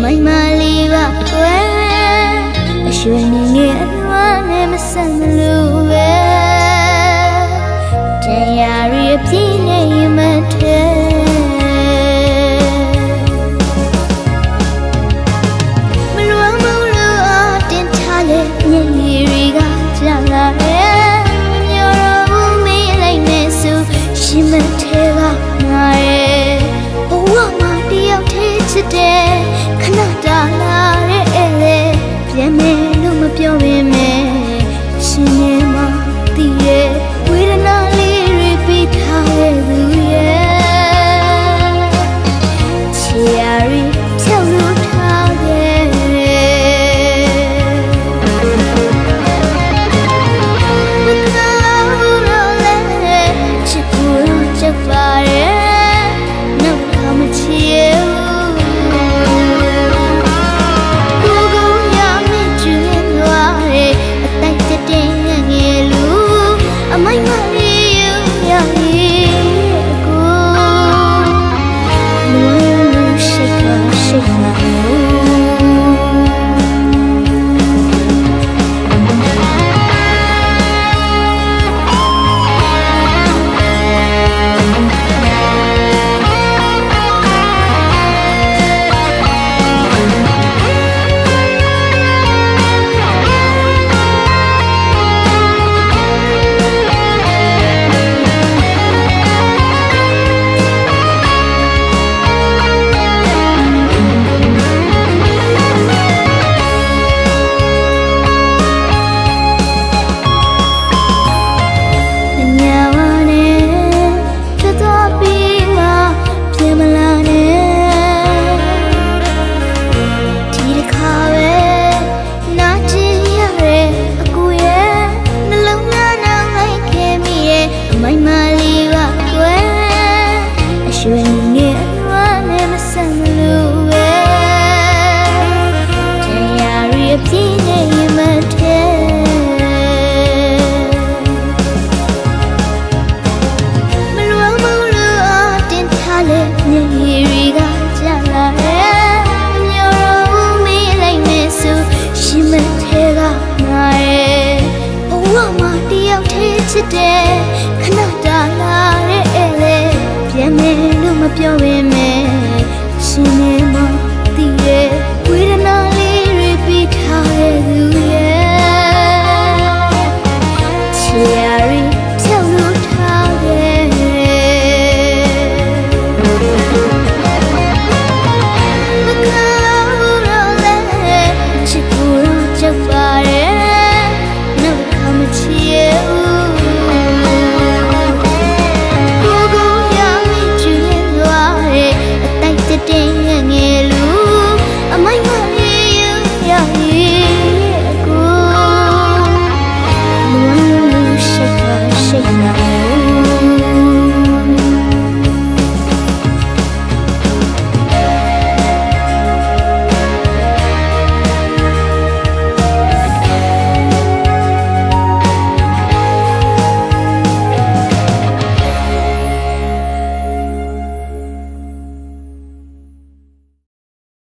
မိုင်မလေးပါကွယ်အရွှေနေငယ်အလွမ်းနဲ့မဆန်လို့ပဲတရားရပြင်းနေမှတဲ့မလွမ်းမလို့အတင်ထားလေညနေတွေကကြာလာတယ်မျိုးတော်ဘူးမေးလိုက်နေဆိုရှင်မထဲကငါရဲ့ဘဝမှာတယောက်သေးချစ်တယ်ခဏတာလာတဲ့လေပြန်မယ်လို့မပြောပေမဲ့ရှင်နေမှသိရဲ့ဝေဒနာလေးတွေပေးထားရဲ့သူရဲ့ချီယာရီဖြောက်လို့ထားရဲ့မကောင်းဘူးလို့လည်းချစ်ကိုချက်ပါရဲ့နောက်ခါမချီရဲ့ချစ်တယ်ခဏတာလာတဲ့လေပြန်မယ်လို့မပြောပေမဲ့